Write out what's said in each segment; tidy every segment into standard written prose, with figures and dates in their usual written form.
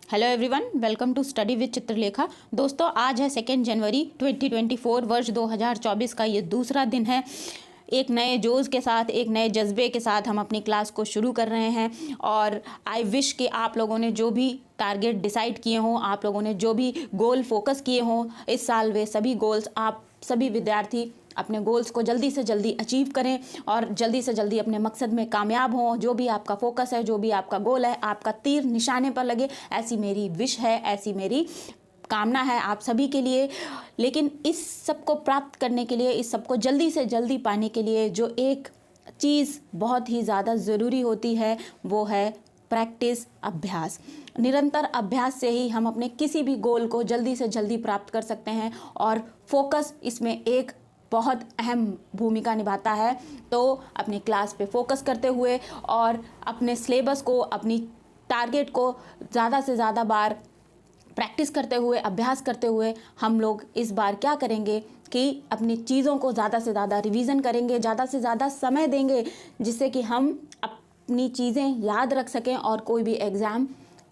Hello everyone, welcome to study with Chitralekha. दोस्तों, आज है 2 जनवरी 2024 वर्ष 2024 का ये दूसरा दिन है। एक नए जोश के साथ, एक नए जज्बे के साथ हम अपनी क्लास को शुरू कर रहे हैं और आई विश कि आप लोगों ने जो भी टारगेट डिसाइड किए हों, आप लोगों ने जो भी गोल फोकस किए हों इस साल, वे सभी गोल्स आप सभी विद्यार्थी अपने गोल्स को जल्दी से जल्दी अचीव करें और जल्दी से जल्दी अपने मकसद में कामयाब हों। जो भी आपका फोकस है, जो भी आपका गोल है, आपका तीर निशाने पर लगे, ऐसी मेरी विश है, ऐसी मेरी कामना है आप सभी के लिए। लेकिन इस सब को प्राप्त करने के लिए, इस सब को जल्दी से जल्दी पाने के लिए जो एक चीज़ बहुत ही ज़्यादा ज़रूरी होती है वो है प्रैक्टिस, अभ्यास। निरंतर अभ्यास से ही हम अपने किसी भी गोल को जल्दी से जल्दी प्राप्त कर सकते हैं और फोकस इसमें एक बहुत अहम भूमिका निभाता है। तो अपनी क्लास पे फोकस करते हुए और अपने सिलेबस को, अपनी टारगेट को ज़्यादा से ज़्यादा बार प्रैक्टिस करते हुए, अभ्यास करते हुए हम लोग इस बार क्या करेंगे कि अपनी चीज़ों को ज़्यादा से ज़्यादा रिवीजन करेंगे, ज़्यादा से ज़्यादा समय देंगे, जिससे कि हम अपनी चीज़ें याद रख सकें और कोई भी एग्ज़ाम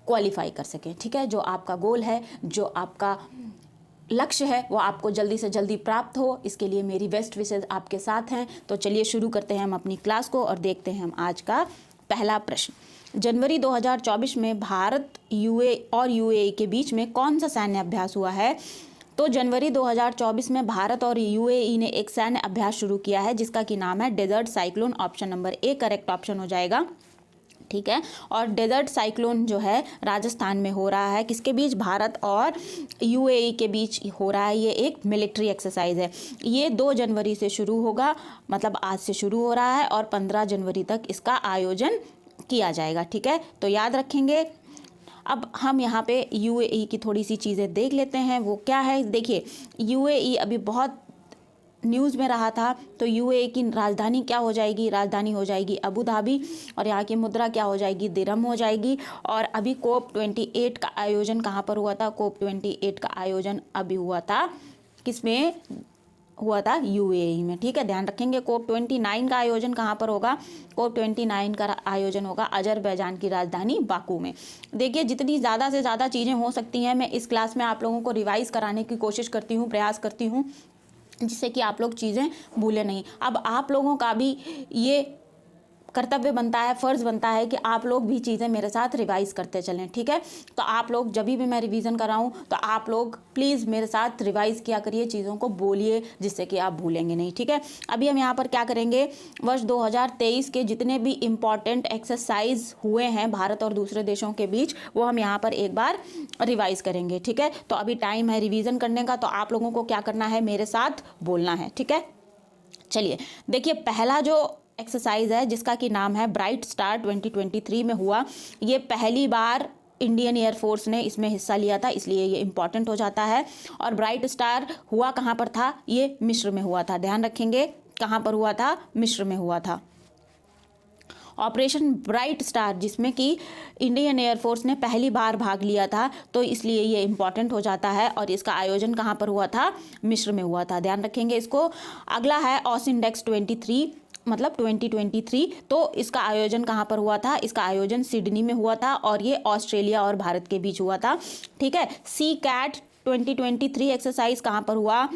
क्वालिफाई कर सकें। ठीक है, जो आपका गोल है, जो आपका लक्ष्य है, वो आपको जल्दी से जल्दी प्राप्त हो, इसके लिए मेरी बेस्ट विशेज़ आपके साथ हैं। तो चलिए शुरू करते हैं हम अपनी क्लास को और देखते हैं हम आज का पहला प्रश्न। जनवरी 2024 में भारत और यूएई के बीच में कौन सा सैन्य अभ्यास हुआ है? तो जनवरी 2024 में भारत और यूएई ने एक सैन्य अभ्यास शुरू किया है जिसका कि नाम है desert cyclone. Option number A correct option हो जाएगा। ठीक है, और डेजर्ट साइक्लोन जो है राजस्थान में हो रहा है। किसके बीच? भारत और यूएई के बीच हो रहा है। ये एक मिलिट्री एक्सरसाइज है। ये 2 जनवरी से शुरू होगा, मतलब आज से शुरू हो रहा है और 15 जनवरी तक इसका आयोजन किया जाएगा। ठीक है, तो याद रखेंगे। अब हम यहाँ पे यूएई की थोड़ी सी चीज़ें देख लेते हैं। वो क्या है? देखिए, यूएई अभी बहुत न्यूज़ में रहा था। तो यूएई की राजधानी क्या हो जाएगी? राजधानी हो जाएगी अबू धाबी और यहाँ की मुद्रा क्या हो जाएगी? दिरहम हो जाएगी। और अभी कोप 28 का आयोजन कहाँ पर हुआ था? कोप 28 का आयोजन अभी हुआ था, किसमें हुआ था? यूएई में। ठीक है, ध्यान रखेंगे। कोप 29 का आयोजन कहाँ पर होगा? कोप 29 का आयोजन होगा अजरबैजान की राजधानी बाकू में। देखिए, जितनी ज़्यादा से ज़्यादा चीज़ें हो सकती हैं मैं इस क्लास में आप लोगों को रिवाइज़ कराने की कोशिश करती हूँ, प्रयास करती हूँ, जिससे कि आप लोग चीज़ें भूलें नहीं। अब आप लोगों का भी ये कर्तव्य बनता है, फ़र्ज़ बनता है कि आप लोग भी चीज़ें मेरे साथ रिवाइज़ करते चलें। ठीक है, तो आप लोग जब भी मैं रिवीजन कराऊं तो आप लोग प्लीज़ मेरे साथ रिवाइज़ किया करिए, चीज़ों को बोलिए, जिससे कि आप भूलेंगे नहीं। ठीक है, अभी हम यहाँ पर क्या करेंगे? वर्ष 2023 के जितने भी इम्पॉर्टेंट एक्सरसाइज हुए हैं भारत और दूसरे देशों के बीच, वो हम यहाँ पर एक बार रिवाइज़ करेंगे। ठीक है, तो अभी टाइम है रिवीजन करने का, तो आप लोगों को क्या करना है? मेरे साथ बोलना है। ठीक है, चलिए देखिए, पहला जो एक्सरसाइज है जिसका कि नाम है ब्राइट स्टार 2023 में हुआ। ये पहली बार इंडियन एयरफोर्स ने इसमें हिस्सा लिया था, इसलिए ये इंपॉर्टेंट हो जाता है। और ब्राइट स्टार हुआ कहाँ पर था? ये मिस्र में हुआ था। ध्यान रखेंगे, कहाँ पर हुआ था? मिस्र में हुआ था। ऑपरेशन ब्राइट स्टार, जिसमें कि इंडियन एयरफोर्स ने पहली बार भाग लिया था, तो इसलिए ये इंपॉर्टेंट हो जाता है। और इसका आयोजन कहाँ पर हुआ था? मिस्र में हुआ था। ध्यान रखेंगे इसको। अगला है ऑसिंडेक्स 23, मतलब 2023। तो इसका आयोजन कहाँ पर हुआ था? इसका आयोजन सिडनी में हुआ था और ये ऑस्ट्रेलिया और भारत के बीच हुआ था। ठीक है, सी कैट 2023 एक्सरसाइज कहाँ पर हुआ?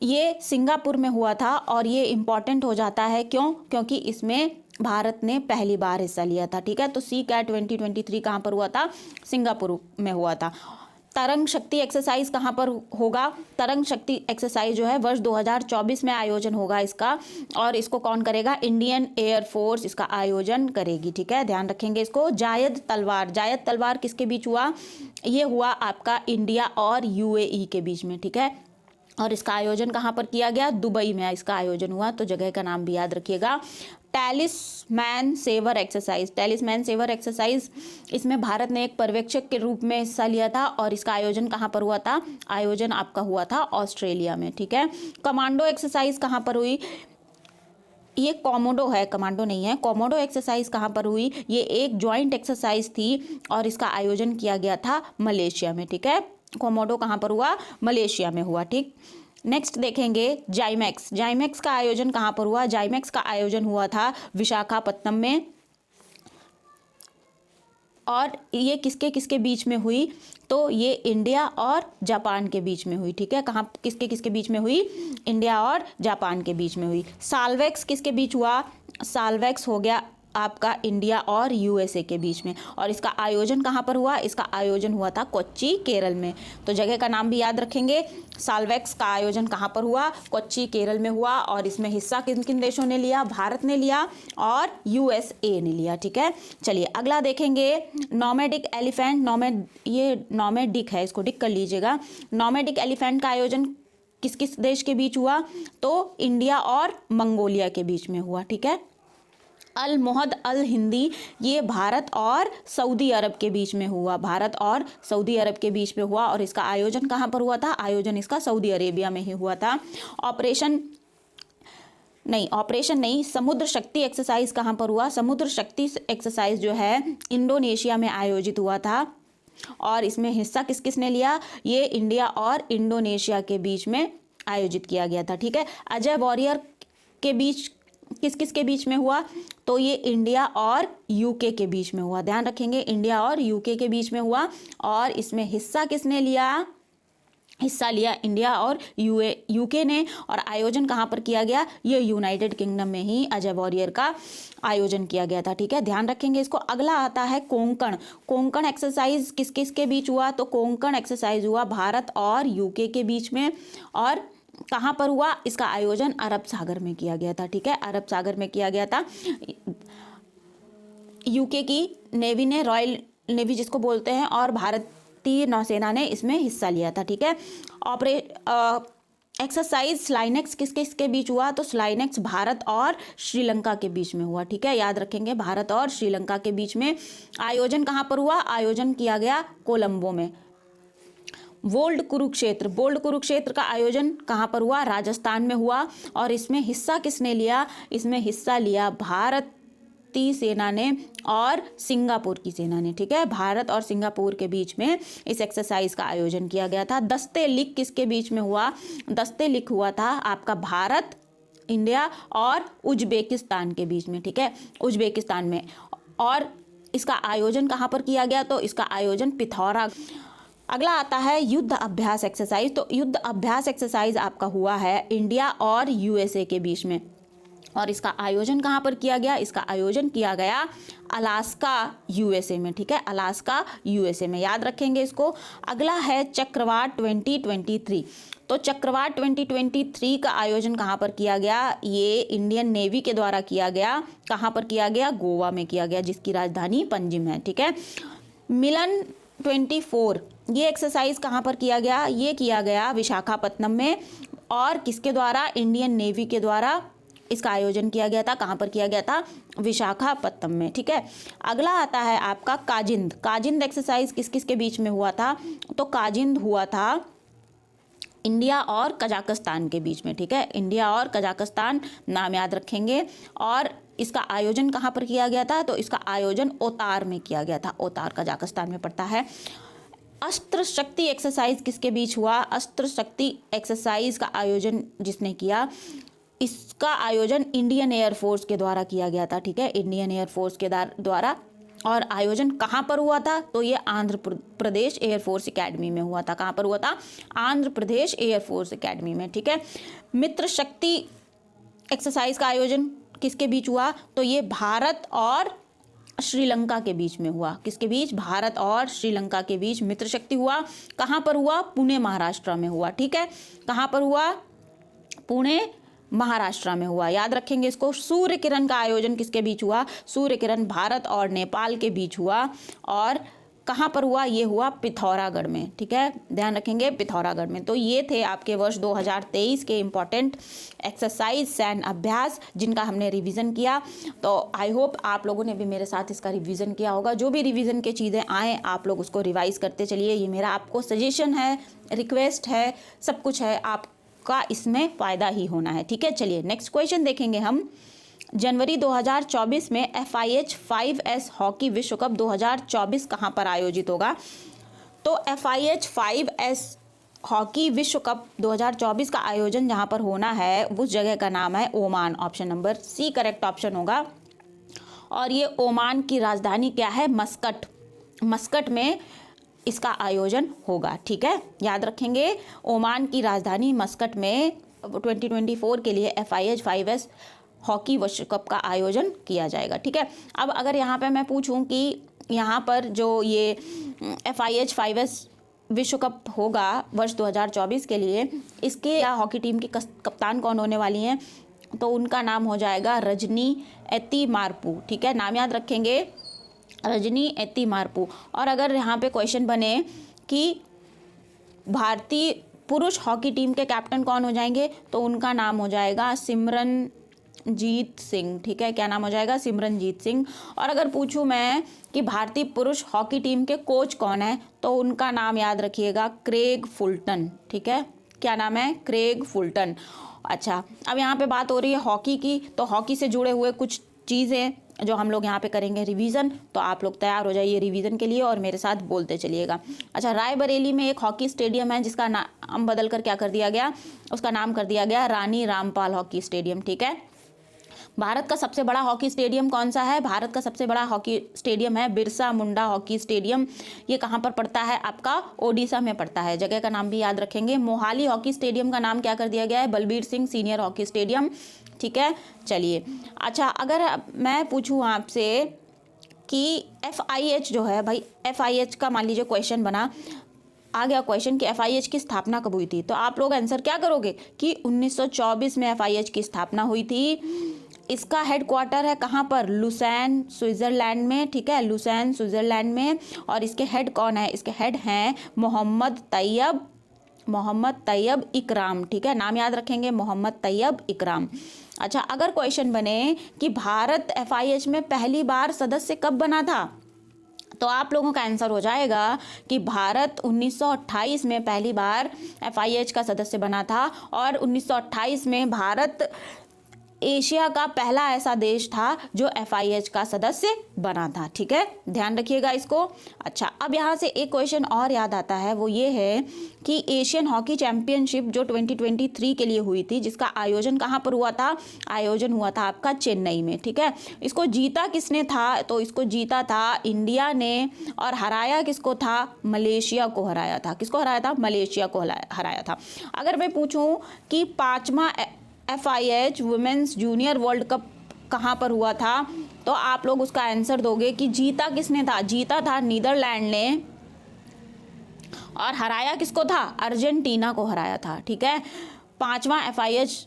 ये सिंगापुर में हुआ था और ये इम्पॉर्टेंट हो जाता है। क्यों? क्योंकि इसमें भारत ने पहली बार हिस्सा लिया था। ठीक है, तो सी कैट 2023 कहाँ पर हुआ था? सिंगापुर में हुआ था। तरंग शक्ति एक्सरसाइज कहाँ पर होगा? तरंग शक्ति एक्सरसाइज जो है वर्ष 2024 में आयोजन होगा इसका, और इसको कौन करेगा? इंडियन एयरफोर्स इसका आयोजन करेगी। ठीक है, ध्यान रखेंगे इसको। जायद तलवार किसके बीच हुआ? ये हुआ आपका इंडिया और यूएई के बीच में। ठीक है, और इसका आयोजन कहाँ पर किया गया? दुबई में इसका आयोजन हुआ, तो जगह का नाम भी याद रखिएगा। टैलिस्मैन सेवर एक्सरसाइज, इसमें भारत ने एक पर्यवेक्षक के रूप में हिस्सा लिया था और इसका आयोजन कहाँ पर हुआ था? आयोजन आपका हुआ था ऑस्ट्रेलिया में। ठीक है, कमांडो एक्सरसाइज कहाँ पर हुई? ये कॉमोडो है, कमांडो नहीं है। कॉमोडो एक्सरसाइज कहाँ पर हुई? ये एक ज्वाइंट एक्सरसाइज थी और इसका आयोजन किया गया था मलेशिया में। ठीक है, कॉमोडो कहाँ पर हुआ? मलेशिया में हुआ। ठीक, नेक्स्ट देखेंगे जाइमैक्स का आयोजन कहाँ पर हुआ? जाइमैक्स का आयोजन हुआ था विशाखापत्तनम में। और ये किसके किसके बीच में हुई, तो ये इंडिया और जापान के बीच में हुई, ठीक है। कहाँ किसके किसके बीच में हुई, इंडिया और जापान के बीच में हुई। साल्वेक्स किसके बीच हुआ, साल्वेक्स हो गया आपका इंडिया और यूएसए के बीच में। और इसका आयोजन कहाँ पर हुआ, इसका आयोजन हुआ था कोच्चि केरल में। तो जगह का नाम भी याद रखेंगे। साल्वेक्स का आयोजन कहाँ पर हुआ, कोच्चि केरल में हुआ। और इसमें हिस्सा किन किन देशों ने लिया, भारत ने लिया और यूएसए ने लिया, ठीक है। चलिए अगला देखेंगे, नोमैडिक एलिफेंट, ये नोमैडिक है, इसको डिक कर लीजिएगा। नोमैडिक एलिफेंट का आयोजन किस किस देश के बीच हुआ, तो इंडिया और मंगोलिया के बीच में हुआ, ठीक है। अल मोहद अल हिंदी, ये भारत और सऊदी अरब के बीच में हुआ, भारत और सऊदी अरब के बीच में हुआ। और इसका आयोजन कहाँ पर हुआ था, आयोजन इसका सऊदी अरेबिया में ही हुआ था। ऑपरेशन नहीं, समुद्र शक्ति एक्सरसाइज कहाँ पर हुआ, समुद्र शक्ति एक्सरसाइज जो है इंडोनेशिया में आयोजित हुआ था। और इसमें हिस्सा किस किस ने लिया, ये इंडिया और इंडोनेशिया के बीच में आयोजित किया गया था, ठीक है। अजय वॉरियर के बीच किस किस के बीच में हुआ, तो ये इंडिया और यूके के बीच में हुआ, ध्यान रखेंगे, इंडिया और यूके के बीच में हुआ। और इसमें हिस्सा किसने लिया, हिस्सा लिया इंडिया और यूके ने। और आयोजन कहाँ पर किया गया, ये यूनाइटेड किंगडम में ही अजय वॉरियर का आयोजन किया गया था, ठीक है, ध्यान रखेंगे इसको। अगला आता है कोंकण एक्सरसाइज किस किस के बीच हुआ, तो कोंकण एक्सरसाइज हुआ भारत और यूके के बीच में। और कहाँ पर हुआ, इसका आयोजन अरब सागर में किया गया था, ठीक है, अरब सागर में किया गया था। यूके की नेवी ने, रॉयल नेवी जिसको बोलते हैं, और भारतीय नौसेना ने इसमें हिस्सा लिया था, ठीक है। एक्सरसाइज स्लाइनेक्स किस किस के बीच हुआ, तो स्लाइनेक्स भारत और श्रीलंका के बीच में हुआ, ठीक है, याद रखेंगे, भारत और श्रीलंका के बीच में। आयोजन कहाँ पर हुआ, आयोजन किया गया कोलंबो में। बोल्ड कुरुक्षेत्र का आयोजन कहाँ पर हुआ, राजस्थान में हुआ। और इसमें हिस्सा किसने लिया, इसमें हिस्सा लिया भारतीय सेना ने और सिंगापुर की सेना ने, ठीक है, भारत और सिंगापुर के बीच में इस एक्सरसाइज का आयोजन किया गया था। दस्ते लिख किसके बीच में हुआ, दस्ते लिख हुआ था आपका भारत, इंडिया और उज्बेकिस्तान के बीच में, ठीक है, उज्बेकिस्तान में। और इसका आयोजन कहाँ पर किया गया, तो इसका आयोजन पिथौरा। अगला आता है युद्ध अभ्यास एक्सरसाइज। तो युद्ध अभ्यास एक्सरसाइज आपका हुआ है इंडिया और यूएसए के बीच में। और इसका आयोजन कहाँ पर किया गया, इसका आयोजन किया गया अलास्का यूएसए में, ठीक है, अलास्का यूएसए में, याद रखेंगे इसको। अगला है चक्रवात 2023। तो चक्रवात 2023 का आयोजन कहाँ पर किया गया, ये इंडियन नेवी के द्वारा किया गया। कहाँ पर किया गया, गोवा में किया गया, जिसकी राजधानी पंजिम है, ठीक है। मिलन 24, ये एक्सरसाइज कहाँ पर किया गया, ये किया गया विशाखापत्तनम में। और किसके द्वारा, इंडियन नेवी के द्वारा इसका आयोजन किया गया था। कहाँ पर किया गया था, विशाखापत्तनम में, ठीक है। अगला आता है आपका काजिंद एक्सरसाइज किस किस के बीच में हुआ था, तो काजिंद हुआ था इंडिया और कजाकिस्तान के बीच में, ठीक है, इंडिया और कजाकिस्तान, नाम याद रखेंगे। और इसका आयोजन कहाँ पर किया गया था, तो इसका आयोजन ओतार में किया गया था, ओतार कजाकिस्तान में पड़ता है। अस्त्र शक्ति एक्सरसाइज किसके बीच हुआ, अस्त्र शक्ति एक्सरसाइज का आयोजन जिसने किया, इसका आयोजन इंडियन एयरफोर्स के द्वारा किया गया था, ठीक है, इंडियन एयरफोर्स के द्वारा। और आयोजन कहाँ पर हुआ था, तो ये आंध्र प्रदेश एयरफोर्स एकेडमी में हुआ था। कहाँ पर हुआ था, आंध्र प्रदेश एयरफोर्स एकेडमी में, ठीक है। मित्र शक्ति एक्सरसाइज का आयोजन किसके बीच हुआ, तो ये भारत और श्रीलंका के बीच में हुआ। किसके बीच, भारत और श्रीलंका के बीच मित्र शक्ति हुआ। कहाँ पर हुआ, पुणे महाराष्ट्र में हुआ, ठीक है, कहाँ पर हुआ, पुणे महाराष्ट्र में हुआ, याद रखेंगे इसको। सूर्य किरण का आयोजन किसके बीच हुआ, सूर्य किरण भारत और नेपाल के बीच हुआ। और कहाँ पर हुआ, ये हुआ पिथौरागढ़ में, ठीक है, ध्यान रखेंगे, पिथौरागढ़ में। तो ये थे आपके वर्ष 2023 के इम्पॉर्टेंट एक्सरसाइज सैन्य अभ्यास जिनका हमने रिवीजन किया। तो आई होप आप लोगों ने भी मेरे साथ इसका रिवीजन किया होगा। जो भी रिवीजन की चीज़ें आएँ आप लोग उसको रिवाइज करते चलिए। ये मेरा आपको सजेशन है, रिक्वेस्ट है, सब कुछ है, आपका इसमें फ़ायदा ही होना है, ठीक है। चलिए नेक्स्ट क्वेश्चन देखेंगे हम। जनवरी 2024 में FIH 5S हॉकी विश्व कप 2024 कहाँ पर आयोजित होगा, तो FIH 5S हॉकी विश्व कप 2024 का आयोजन जहाँ पर होना है उस जगह का नाम है Oman. Option number C correct option होगा। और ये ओमान की राजधानी क्या है, मस्कट, मस्कट में इसका आयोजन होगा। ठीक है, याद रखेंगे, ओमान की राजधानी मस्कट में 2024 के लिए FIH 5S हॉकी विश्व कप का आयोजन किया जाएगा। ठीक है, अब अगर यहाँ पे मैं पूछूं कि यहाँ पर जो ये FIH 5S विश्व कप होगा वर्ष 2024 के लिए, इसके हॉकी टीम की कप्तान कौन होने वाली हैं, तो उनका नाम हो जाएगा रजनी एत्तीमारपू। ठीक है, नाम याद रखेंगे, रजनी एत्तीमारपू। और अगर यहाँ पे क्वेश्चन बने कि भारतीय पुरुष हॉकी टीम के कैप्टन कौन हो जाएंगे, तो उनका नाम हो जाएगा सिमरनजीत सिंह। ठीक है, क्या नाम हो जाएगा, सिमरनजीत सिंह। और अगर पूछूं मैं कि भारतीय पुरुष हॉकी टीम के कोच कौन है, तो उनका नाम याद रखिएगा, क्रेग फुलटन। ठीक है, क्या नाम है, क्रेग फुलटन। अच्छा, अब यहाँ पे बात हो रही है हॉकी की, तो हॉकी से जुड़े हुए कुछ चीज़ें जो हम लोग यहाँ पे करेंगे रिवीजन, तो आप लोग तैयार हो जाइए रिवीजन के लिए और मेरे साथ बोलते चलिएगा। अच्छा, रायबरेली में एक हॉकी स्टेडियम है जिसका नाम बदल कर क्या कर दिया गया, उसका नाम कर दिया गया रानी रामपाल हॉकी स्टेडियम। ठीक है, भारत का सबसे बड़ा हॉकी स्टेडियम कौन सा है, भारत का सबसे बड़ा हॉकी स्टेडियम है बिरसा मुंडा हॉकी स्टेडियम। ये कहाँ पर पड़ता है, आपका ओडिशा में पड़ता है। जगह का नाम भी याद रखेंगे। मोहाली हॉकी स्टेडियम का नाम क्या कर दिया गया है, Balbir Singh senior hockey stadium. ठीक है, चलिए। अच्छा, अगर मैं पूछूं आपसे कि FIH जो है भाई, FIH का मान लीजिए क्वेश्चन बना, आ गया क्वेश्चन कि FIH की स्थापना कब हुई थी, तो आप लोग आंसर क्या करोगे कि 1924 में FIH की स्थापना हुई थी। इसका हेडक्वार्टर है कहाँ पर, लुसैन स्विट्ज़रलैंड में। ठीक है, लुसैन स्विट्ज़रलैंड में। और इसके हेड कौन है, इसके हेड हैं मोहम्मद तैयब इकराम। ठीक है, नाम याद रखेंगे, मोहम्मद तैयब इकराम। अच्छा, अगर क्वेश्चन बने कि भारत FIH में पहली बार सदस्य कब बना था, तो आप लोगों का आंसर हो जाएगा कि भारत 1928 में पहली बार FIH का सदस्य बना था। और 1928 में भारत एशिया का पहला ऐसा देश था जो FIH का सदस्य बना था। ठीक है, ध्यान रखिएगा इसको। अच्छा, अब यहाँ से एक क्वेश्चन और याद आता है, वो ये है कि एशियन हॉकी चैंपियनशिप जो 2023 के लिए हुई थी, जिसका आयोजन कहाँ पर हुआ था, आयोजन हुआ था आपका चेन्नई में। ठीक है, इसको जीता किसने था, तो इसको जीता था इंडिया ने, और हराया किसको था, मलेशिया को हराया था। किसको हराया था, मलेशिया को हराया था। अगर मैं पूछूं कि 5वां FIH women's junior world cup कहाँ पर हुआ था, तो आप लोग उसका आंसर दोगे कि जीता किसने था, जीता था नीदरलैंड ने, और हराया किसको था, अर्जेंटीना को हराया था। ठीक है, 5वां FIH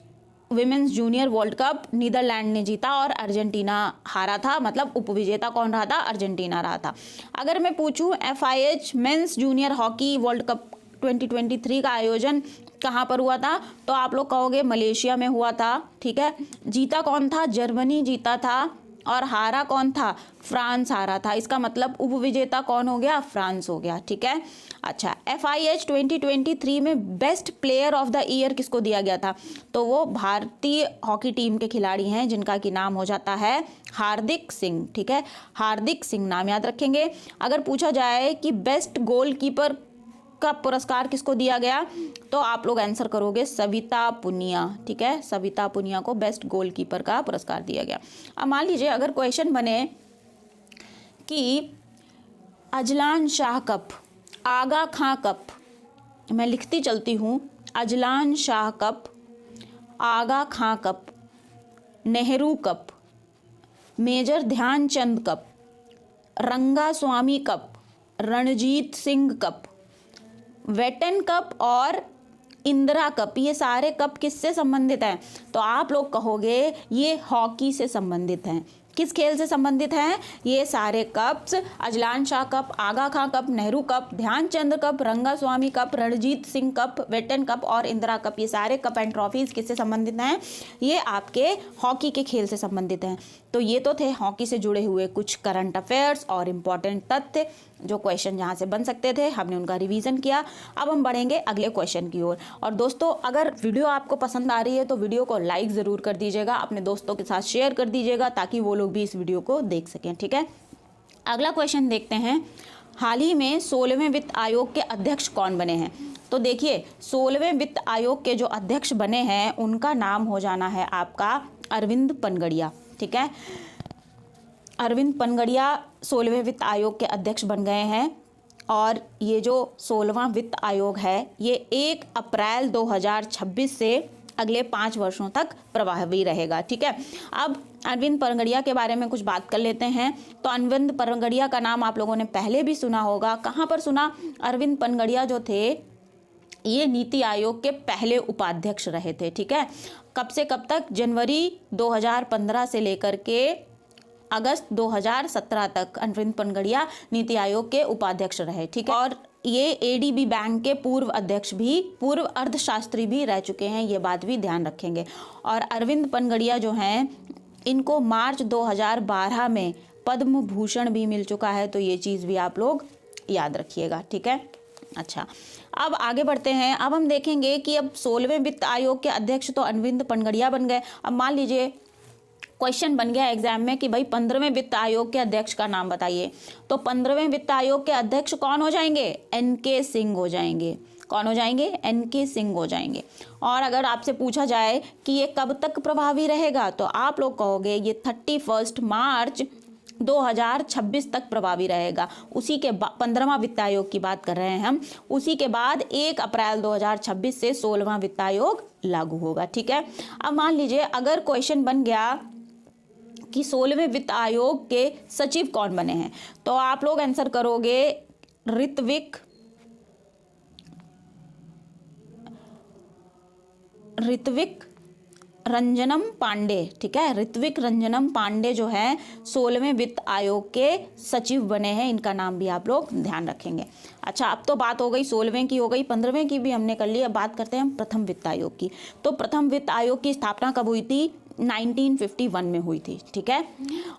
women's junior world cup Netherland ने जीता और अर्जेंटीना हारा था, मतलब उपविजेता कौन रहा था, अर्जेंटीना रहा था। अगर मैं पूछूं FIH mains junior hockey world cup 2023 का आयोजन कहाँ पर हुआ था, तो आप लोग कहोगे मलेशिया में हुआ था। ठीक है, जीता कौन था, जर्मनी जीता था, और हारा कौन था, फ्रांस हारा था। इसका मतलब उपविजेता कौन हो गया, फ्रांस हो गया। ठीक है, अच्छा, FIH 2023 में best player of the year किसको दिया गया था, तो वो भारतीय हॉकी टीम के खिलाड़ी हैं जिनका कि नाम हो जाता है हार्दिक सिंह। ठीक है, हार्दिक सिंह नाम याद रखेंगे। अगर पूछा जाए कि बेस्ट गोलकीपर का पुरस्कार किसको दिया गया, तो आप लोग आंसर करोगे सविता पुनिया। ठीक है, सविता पुनिया को बेस्ट गोलकीपर का पुरस्कार दिया गया। अब मान लीजिए अगर क्वेश्चन बने कि अजलान शाह कप, आगा खां कप, मैं लिखती चलती हूँ, Azlan Shah cup, Agha Khan cup, Nehru cup, major Dhyanchand cup, Rangaswamy cup, Ranjit Singh cup, Beighton cup और इंदिरा कप, ये सारे कप किससे संबंधित हैं, तो आप लोग कहोगे ये हॉकी से संबंधित हैं। किस खेल से संबंधित हैं, ये सारे cups, Azlan Shah cup, Agha Khan cup, Nehru cup, Dhyanchand cup, Rangaswamy cup, Ranjit Singh cup, Beighton cup और इंदिरा कप, ये सारे कप एंड ट्रॉफीज किससे संबंधित हैं, ये आपके हॉकी के खेल से संबंधित हैं। तो ये तो थे हॉकी से जुड़े हुए कुछ करंट अफेयर्स और इम्पॉर्टेंट तथ्य जो क्वेश्चन जहाँ से बन सकते थे, हमने उनका रिवीजन किया। अब हम बढ़ेंगे अगले क्वेश्चन की ओर। और दोस्तों, अगर वीडियो आपको पसंद आ रही है तो वीडियो को लाइक ज़रूर कर दीजिएगा, अपने दोस्तों के साथ शेयर कर दीजिएगा ताकि वो लोग भी इस वीडियो को देख सकें। ठीक है, अगला क्वेश्चन देखते हैं। हाल ही में 16वें वित्त आयोग के अध्यक्ष कौन बने हैं, तो देखिए 16वें वित्त आयोग के जो अध्यक्ष बने हैं उनका नाम हो जाना है आपका अरविंद पनगड़िया। ठीक है, अरविंद पनगड़िया 16वें वित्त आयोग के अध्यक्ष बन गए हैं और ये जो 16वां वित्त आयोग है ये 1 अप्रैल 2026 से अगले 5 वर्षों तक प्रभावी रहेगा। ठीक है, अब अरविंद पनगड़िया के बारे में कुछ बात कर लेते हैं। तो अरविंद पनगड़िया का नाम आप लोगों ने पहले भी सुना होगा। कहाँ पर सुना? अरविंद पनगड़िया जो थे ये नीति आयोग के पहले उपाध्यक्ष रहे थे। ठीक है, कब से कब तक? जनवरी 2015 से लेकर के अगस्त 2017 तक अरविंद पनगड़िया नीति आयोग के उपाध्यक्ष रहे। ठीक है, और ये एडीबी बैंक के पूर्व अध्यक्ष भी, पूर्व अर्थशास्त्री भी रह चुके हैं, ये बात भी ध्यान रखेंगे। और अरविंद पनगड़िया जो हैं इनको मार्च 2012 में पद्म भूषण भी मिल चुका है, तो ये चीज़ भी आप लोग याद रखिएगा। ठीक है, अच्छा अब आगे बढ़ते हैं। अब हम देखेंगे कि अब 16वें वित्त आयोग के अध्यक्ष तो अरविंद पनगड़िया बन गए। अब मान लीजिए क्वेश्चन बन गया एग्जाम में कि भाई 15वें वित्त आयोग के अध्यक्ष का नाम बताइए, तो 15वें वित्त आयोग के अध्यक्ष कौन हो जाएंगे? एनके सिंह हो जाएंगे। कौन हो जाएंगे? एनके सिंह हो जाएंगे। और अगर आपसे पूछा जाए कि ये कब तक प्रभावी रहेगा, तो आप लोग कहोगे ये 31 मार्च 2026 तक प्रभावी रहेगा। उसी के 15वां वित्त आयोग की बात कर रहे हैं हम। उसी के बाद 1 अप्रैल 2026 से 16वां वित्त आयोग लागू होगा। ठीक है, अब मान लीजिए अगर क्वेश्चन बन गया कि 16वें वित्त आयोग के सचिव कौन बने हैं, तो आप लोग आंसर करोगे ऋत्विक रंजनम पांडे। ठीक है, ऋत्विक रंजनम पांडे जो है 16वें वित्त आयोग के सचिव बने हैं, इनका नाम भी आप लोग ध्यान रखेंगे। अच्छा, अब तो बात हो गई 16वें की, हो गई 15वें की भी हमने कर ली। अब बात करते हैं हम प्रथम वित्त आयोग की। तो प्रथम वित्त आयोग की स्थापना कब हुई थी? 1951 में हुई थी। ठीक है,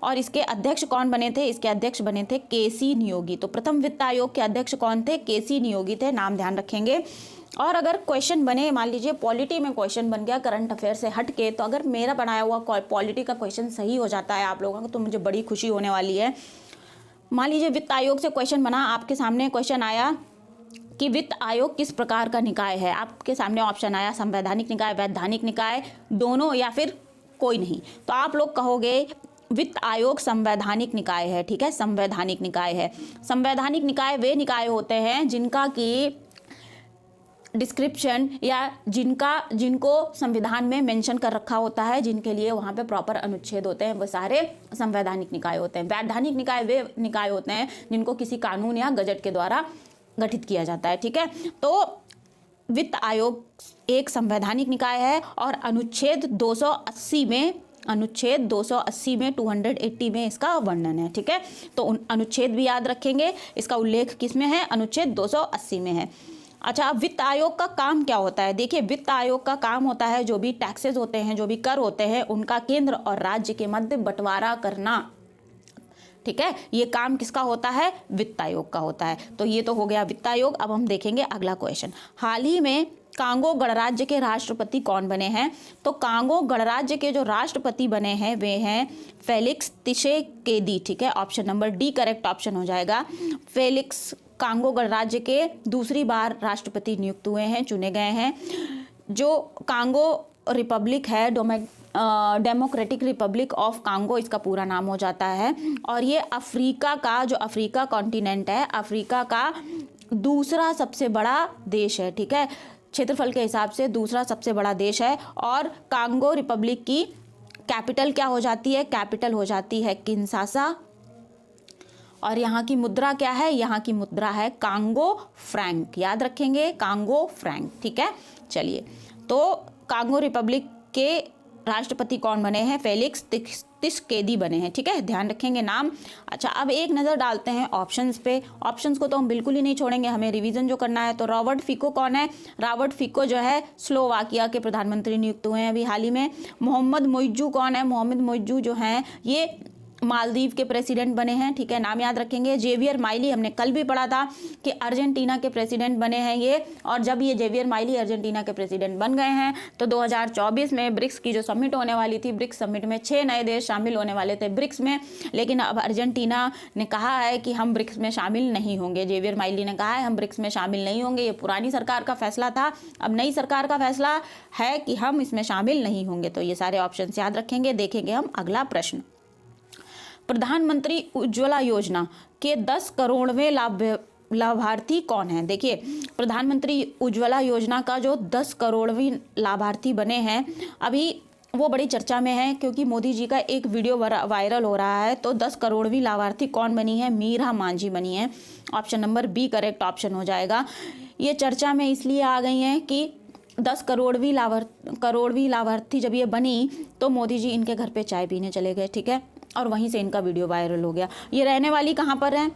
और इसके अध्यक्ष कौन बने थे? इसके अध्यक्ष बने थे केसी नियोगी। तो प्रथम वित्त आयोग के अध्यक्ष कौन थे? केसी नियोगी थे, नाम ध्यान रखेंगे। और अगर क्वेश्चन बने, मान लीजिए पॉलिटी में क्वेश्चन बन गया करंट अफेयर से हट के, तो अगर मेरा बनाया हुआ पॉलिटी का क्वेश्चन सही हो जाता है आप लोगों को, तो मुझे बड़ी खुशी होने वाली है। मान लीजिए वित्त आयोग से क्वेश्चन बना, आपके सामने क्वेश्चन आया कि वित्त आयोग किस प्रकार का निकाय है। आपके सामने ऑप्शन आया संवैधानिक निकाय, वैधानिक निकाय, दोनों या फिर कोई नहीं, तो आप लोग कहोगे वित्त आयोग संवैधानिक निकाय है। ठीक है, संवैधानिक निकाय है। संवैधानिक निकाय वे निकाय होते हैं जिनका की डिस्क्रिप्शन या जिनको संविधान में मेंशन कर रखा होता है, जिनके लिए वहाँ पे प्रॉपर अनुच्छेद होते हैं, वो सारे संवैधानिक निकाय होते हैं। वैधानिक निकाय वे निकाय होते हैं जिनको किसी कानून या गजट के द्वारा गठित किया जाता है। ठीक है, तो वित्त आयोग एक संवैधानिक निकाय है और अनुच्छेद 280 में 280 में इसका वर्णन है। ठीक है, तो अनुच्छेद भी याद रखेंगे, इसका उल्लेख किस में है? अनुच्छेद 280 में है। अच्छा, अब वित्त आयोग का काम क्या होता है? देखिए, वित्त आयोग का काम होता है जो भी टैक्सेस होते हैं, जो भी कर होते हैं, उनका केंद्र और राज्य के मध्य बंटवारा करना। ठीक है, ये काम किसका होता है? वित्त आयोग का होता है। तो ये तो हो गया वित्त आयोग। अब हम देखेंगे अगला क्वेश्चन। हाल ही में कांगो गणराज्य के राष्ट्रपति कौन बने हैं? तो कांगो गणराज्य के जो राष्ट्रपति बने हैं वे हैं फेलिक्स त्सिसेकेदी। ठीक है, option number D correct option हो जाएगा। फेलिक्स कांगो गणराज्य के दूसरी बार राष्ट्रपति नियुक्त हुए हैं, चुने गए हैं। जो कांगो रिपब्लिक है, डेमोक्रेटिक रिपब्लिक ऑफ कांगो इसका पूरा नाम हो जाता है, और ये अफ्रीका का, जो अफ्रीका कॉन्टिनेंट है, अफ्रीका का दूसरा सबसे बड़ा देश है। ठीक है, क्षेत्रफल के हिसाब से दूसरा सबसे बड़ा देश है। और कांगो रिपब्लिक की कैपिटल क्या हो जाती है? कैपिटल हो जाती है किंशासा। और यहाँ की मुद्रा क्या है? यहाँ की मुद्रा है कांगो फ्रैंक। याद रखेंगे, कांगो फ्रैंक। ठीक है, चलिए, तो कांगो रिपब्लिक के राष्ट्रपति कौन बने हैं? फेलिक्स त्सिसेकेदी बने हैं। ठीक है, ध्यान रखेंगे नाम। अच्छा, अब एक नज़र डालते हैं ऑप्शंस पे। ऑप्शंस को तो हम बिल्कुल ही नहीं छोड़ेंगे, हमें रिवीजन जो करना है। तो रॉबर्ट फिको कौन है? रॉबर्ट फिको जो है स्लोवाकिया के प्रधानमंत्री नियुक्त हुए हैं अभी हाल ही में। मोहम्मद मोइज्जू कौन है? मोहम्मद मोइज्जू जो हैं ये मालदीव के प्रेसिडेंट बने हैं। ठीक है, नाम याद रखेंगे। जेवियर माइली, हमने कल भी पढ़ा था कि अर्जेंटीना के प्रेसिडेंट बने हैं ये। और जब ये जेवियर माइली अर्जेंटीना के प्रेसिडेंट बन गए हैं तो 2024 में ब्रिक्स की जो समिट होने वाली थी, ब्रिक्स समिट में 6 नए देश शामिल होने वाले थे ब्रिक्स में, लेकिन अब अर्जेंटीना ने कहा है कि हम ब्रिक्स में शामिल नहीं होंगे। जेवियर माइली ने कहा है हम ब्रिक्स में शामिल नहीं होंगे। ये पुरानी सरकार का फैसला था, अब नई सरकार का फैसला है कि हम इसमें शामिल नहीं होंगे। तो ये सारे ऑप्शन याद रखेंगे। देखेंगे हम अगला प्रश्न। प्रधानमंत्री उज्ज्वला योजना के 10 करोड़वें लाभार्थी कौन है? देखिए, प्रधानमंत्री उज्ज्वला योजना का जो 10 करोड़वीं लाभार्थी बने हैं, अभी वो बड़ी चर्चा में है क्योंकि मोदी जी का एक वीडियो वायरल हो रहा है। तो 10 करोड़वीं लाभार्थी कौन बनी है? मीरा मांझी बनी है। Option number B correct option हो जाएगा। ये चर्चा में इसलिए आ गई हैं कि 10 करोड़वीं लाभार्थी जब ये बनी तो मोदी जी इनके घर पे चाय पीने चले गए, ठीक है, और वहीं से इनका वीडियो वायरल हो गया। ये रहने वाली कहाँ पर हैं?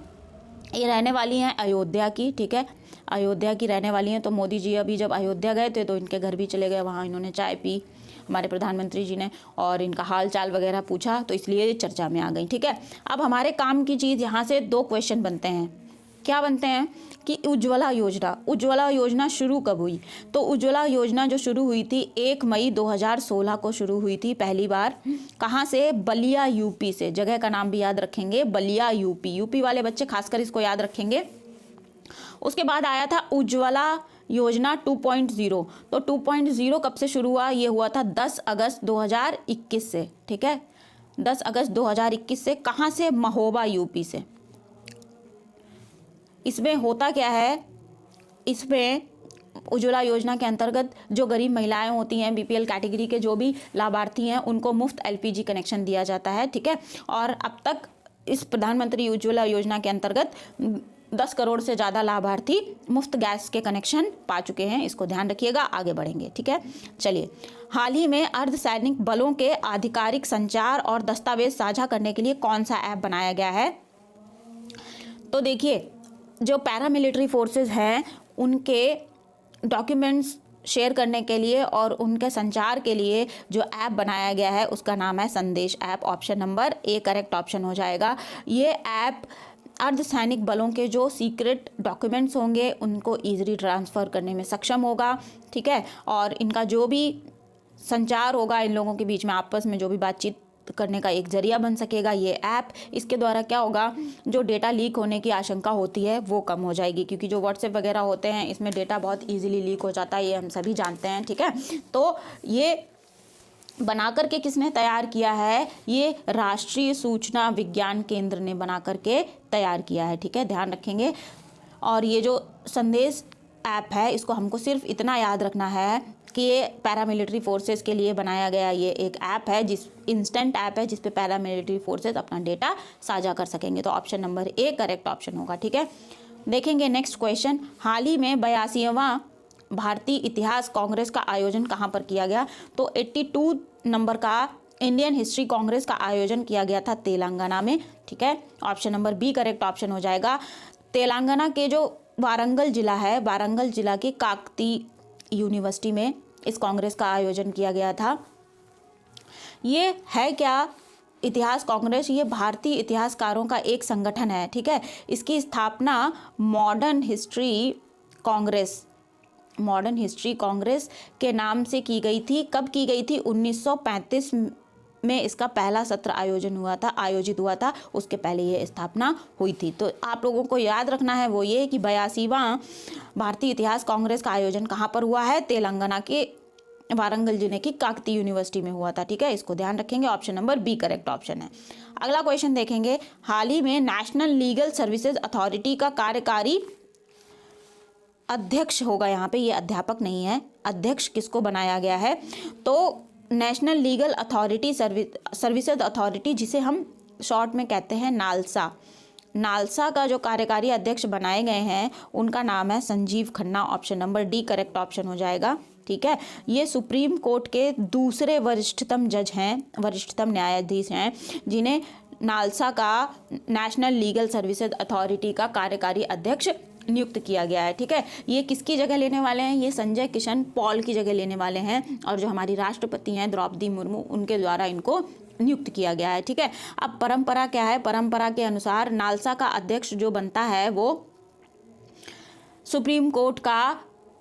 ये रहने वाली हैं अयोध्या की, ठीक है, अयोध्या की रहने वाली हैं। तो मोदी जी अभी जब अयोध्या गए थे तो इनके घर भी चले गए, वहाँ इन्होंने चाय पी हमारे प्रधानमंत्री जी ने, और इनका हाल चाल वगैरह पूछा, तो इसलिए ये चर्चा में आ गई, ठीक है। अब हमारे काम की चीज़ यहाँ से 2 क्वेश्चन बनते हैं। क्या बनते हैं कि उज्ज्वला योजना शुरू कब हुई? तो उज्ज्वला योजना जो शुरू हुई थी 1 मई 2016 को शुरू हुई थी पहली बार। कहाँ से? बलिया यूपी से। जगह का नाम भी याद रखेंगे, बलिया यूपी वाले बच्चे खासकर इसको याद रखेंगे। उसके बाद आया था उज्ज्वला योजना 2.0। तो 2.0 कब से शुरू हुआ? ये हुआ था 10 अगस्त 2021 से, ठीक है, 10 अगस्त 2021 से। कहाँ से? महोबा यूपी से। इसमें होता क्या है, इसमें उज्ज्वला योजना के अंतर्गत जो गरीब महिलाएं होती हैं, बीपीएल कैटेगरी के जो भी लाभार्थी हैं, उनको मुफ्त एलपीजी कनेक्शन दिया जाता है, ठीक है। और अब तक इस प्रधानमंत्री उज्ज्वला योजना के अंतर्गत 10 करोड़ से ज़्यादा लाभार्थी मुफ्त गैस के कनेक्शन पा चुके हैं। इसको ध्यान रखिएगा, आगे बढ़ेंगे, ठीक है। चलिए, हाल ही में अर्धसैनिक बलों के आधिकारिक संचार और दस्तावेज साझा करने के लिए कौन सा ऐप बनाया गया है? तो देखिए, जो पैरामिलिट्री फोर्सेस हैं उनके डॉक्यूमेंट्स शेयर करने के लिए और उनके संचार के लिए जो ऐप बनाया गया है उसका नाम है संदेश app. Option number A correct option हो जाएगा। ये ऐप अर्धसैनिक बलों के जो सीक्रेट डॉक्यूमेंट्स होंगे उनको ईजिली ट्रांसफ़र करने में सक्षम होगा, ठीक है, और इनका जो भी संचार होगा इन लोगों के बीच में आपस में जो भी बातचीत करने का एक जरिया बन सकेगा ये ऐप। इसके द्वारा क्या होगा, जो डेटा लीक होने की आशंका होती है वो कम हो जाएगी, क्योंकि जो व्हाट्सएप वगैरह होते हैं इसमें डेटा बहुत इजीली लीक हो जाता है, ये हम सभी जानते हैं, ठीक है। तो ये बना करके किसने तैयार किया है? ये राष्ट्रीय सूचना विज्ञान केंद्र ने बना करके तैयार किया है, ठीक है, ध्यान रखेंगे। और ये जो संदेश ऐप है इसको हमको सिर्फ इतना याद रखना है कि ये पैरामिलिट्री फोर्सेस के लिए बनाया गया ये एक ऐप है, जिस इंस्टेंट ऐप है जिस पे पैरामिलिट्री फोर्सेस अपना डेटा साझा कर सकेंगे। तो option number A correct option होगा, ठीक है। देखेंगे नेक्स्ट क्वेश्चन। हाल ही में 82वां भारतीय इतिहास कांग्रेस का आयोजन कहाँ पर किया गया? तो 82 नंबर का इंडियन हिस्ट्री कांग्रेस का आयोजन किया गया था तेलंगाना में, ठीक है। Option number B correct option हो जाएगा। तेलंगाना के जो वारंगल जिला है, वारंगल जिला के काकती यूनिवर्सिटी में इस कांग्रेस का आयोजन किया गया था। ये है क्या? इतिहास कांग्रेस ये भारतीय इतिहासकारों का एक संगठन है, ठीक है। इसकी स्थापना मॉडर्न हिस्ट्री कांग्रेस के नाम से की गई थी। कब की गई थी? 1935 में इसका पहला सत्र आयोजित हुआ था, उसके पहले ये स्थापना हुई थी। तो आप लोगों को याद रखना है वो ये कि 82वां भारतीय इतिहास कांग्रेस का आयोजन कहाँ पर हुआ है? तेलंगाना के वारंगल जिले की काकती यूनिवर्सिटी में हुआ था, ठीक है, इसको ध्यान रखेंगे। Option number B correct option है। अगला क्वेश्चन देखेंगे। हाल ही में नेशनल लीगल सर्विसेज अथॉरिटी का कार्यकारी अध्यक्ष होगा, यहाँ पे ये अध्यापक नहीं है, अध्यक्ष किसको बनाया गया है? तो national legal authority services authority, जिसे हम शॉर्ट में कहते हैं नालसा का जो कार्यकारी अध्यक्ष बनाए गए हैं उनका नाम है Sanjeev Khanna. Option number D correct option हो जाएगा, ठीक है। ये सुप्रीम कोर्ट के दूसरे वरिष्ठतम न्यायाधीश हैं जिन्हें नालसा का नेशनल लीगल सर्विसेज अथॉरिटी का कार्यकारी अध्यक्ष नियुक्त किया गया है, ठीक है। ये किसकी जगह लेने वाले हैं? ये संजय किशन पॉल की जगह लेने वाले हैं, और जो हमारी राष्ट्रपति हैं द्रौपदी मुर्मू उनके द्वारा इनको नियुक्त किया गया है, ठीक है। अब परंपरा क्या है? परंपरा के अनुसार नालसा का अध्यक्ष जो बनता है वो सुप्रीम कोर्ट का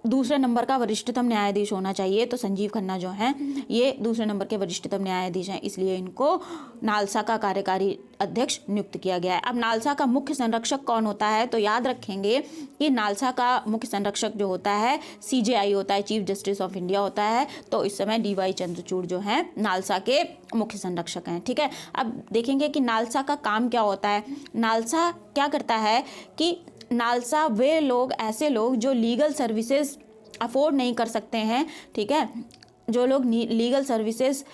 दूसरे नंबर का वरिष्ठतम न्यायाधीश होना चाहिए, तो संजीव खन्ना जो हैं ये दूसरे नंबर के वरिष्ठतम न्यायाधीश हैं, इसलिए इनको नालसा का कार्यकारी अध्यक्ष नियुक्त किया गया है। अब नालसा का मुख्य संरक्षक कौन होता है, तो याद रखेंगे कि नालसा का मुख्य संरक्षक जो होता है CJI होता है, चीफ जस्टिस ऑफ इंडिया होता है। तो इस समय DY चंद्रचूड़ जो हैं नालसा के मुख्य संरक्षक हैं। ठीक है, अब देखेंगे कि नालसा का काम क्या होता है। नालसा क्या करता है कि नालसा वे लोग, ऐसे लोग जो लीगल सर्विसेज अफोर्ड नहीं कर सकते हैं, ठीक है, जो लोग लीगल सर्विसेज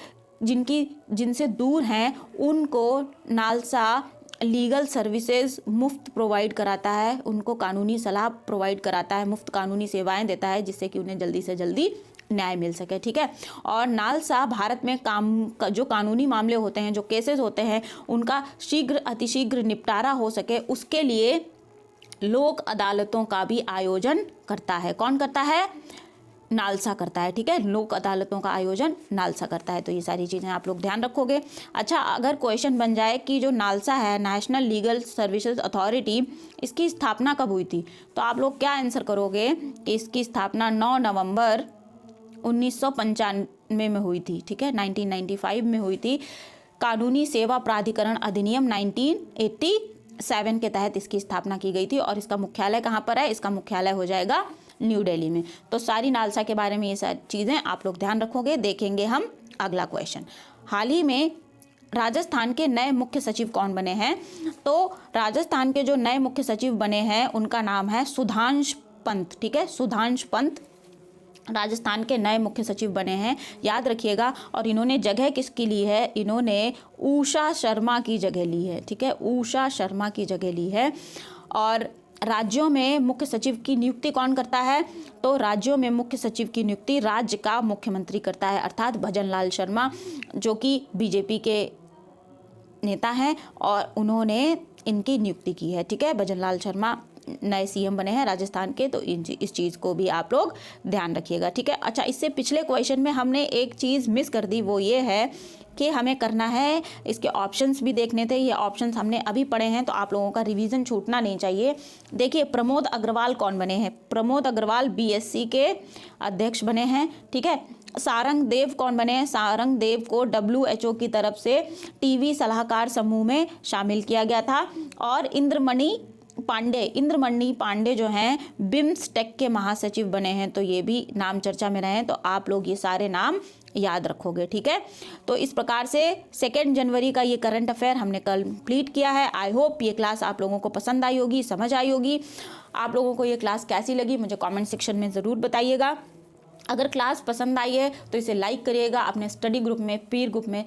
जिनसे दूर हैं, उनको नालसा लीगल सर्विसेज मुफ्त प्रोवाइड कराता है, उनको कानूनी सलाह प्रोवाइड कराता है, मुफ्त कानूनी सेवाएं देता है, जिससे कि उन्हें जल्दी से जल्दी न्याय मिल सके। ठीक है, और नालसा भारत में जो कानूनी मामले होते हैं, जो केसेस होते हैं, उनका शीघ्र अतिशीघ्र निपटारा हो सके, उसके लिए लोक अदालतों का भी आयोजन करता है। कौन करता है? नालसा करता है। ठीक है, लोक अदालतों का आयोजन नालसा करता है। तो ये सारी चीज़ें आप लोग ध्यान रखोगे। अच्छा, अगर क्वेश्चन बन जाए कि जो नालसा है, नेशनल लीगल सर्विसेज अथॉरिटी, इसकी स्थापना कब हुई थी, तो आप लोग क्या आंसर करोगे कि इसकी स्थापना 9 नवंबर 1995 में हुई थी। ठीक है, 1995 में हुई थी। कानूनी सेवा प्राधिकरण अधिनियम 1987 के तहत इसकी स्थापना की गई थी। और इसका मुख्यालय कहाँ पर है? इसका मुख्यालय हो जाएगा न्यू दिल्ली में। तो सारी नालसा के बारे में ये सारी चीज़ें आप लोग ध्यान रखोगे। देखेंगे हम अगला क्वेश्चन। हाल ही में राजस्थान के नए मुख्य सचिव कौन बने हैं? तो राजस्थान के जो नए मुख्य सचिव बने हैं उनका नाम है सुधांश पंत। ठीक है, सुधांश पंत राजस्थान के नए मुख्य सचिव बने हैं, याद रखिएगा। और इन्होंने जगह किसकी ली है? इन्होंने उषा शर्मा की जगह ली है। ठीक है, उषा शर्मा की जगह ली है। और राज्यों में मुख्य सचिव की नियुक्ति कौन करता है? तो राज्यों में मुख्य सचिव की नियुक्ति राज्य का मुख्यमंत्री करता है, अर्थात भजन लाल शर्मा, जो कि बीजेपी के नेता हैं और उन्होंने इनकी नियुक्ति की है। ठीक है, भजन लाल शर्मा नए CM बने हैं राजस्थान के। तो इस चीज़ को भी आप लोग ध्यान रखिएगा। ठीक है, अच्छा, इससे पिछले क्वेश्चन में हमने एक चीज़ मिस कर दी, वो ये है कि हमें करना है, इसके ऑप्शंस भी देखने थे। ये ऑप्शंस हमने अभी पढ़े हैं, तो आप लोगों का रिवीजन छूटना नहीं चाहिए। देखिए, प्रमोद अग्रवाल कौन बने हैं? प्रमोद अग्रवाल BSc के अध्यक्ष बने हैं। ठीक है, सारंग देव कौन बने हैं? सारंग देव को WHO की तरफ से TV सलाहकार समूह में शामिल किया गया था। और इंद्रमणि पांडे जो हैं बिम्स्टेक के महासचिव बने हैं। तो ये भी नाम चर्चा में रहे हैं, तो आप लोग ये सारे नाम याद रखोगे। ठीक है, तो इस प्रकार से 2 जनवरी का ये करंट अफेयर हमने कंप्लीट किया है। आई होप ये क्लास आप लोगों को पसंद आई होगी, समझ आई होगी। आप लोगों को ये क्लास कैसी लगी मुझे कमेंट सेक्शन में ज़रूर बताइएगा। अगर क्लास पसंद आई है तो इसे लाइक करिएगा, अपने स्टडी ग्रुप में, पीर ग्रुप में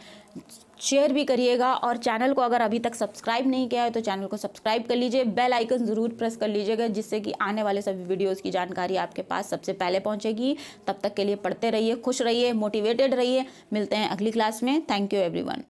शेयर भी करिएगा। और चैनल को अगर अभी तक सब्सक्राइब नहीं किया है तो चैनल को सब्सक्राइब कर लीजिए, बेल आइकन ज़रूर प्रेस कर लीजिएगा, जिससे कि आने वाले सभी वीडियोस की जानकारी आपके पास सबसे पहले पहुंचेगी। तब तक के लिए पढ़ते रहिए, खुश रहिए, मोटिवेटेड रहिए। मिलते हैं अगली क्लास में। Thank you everyone.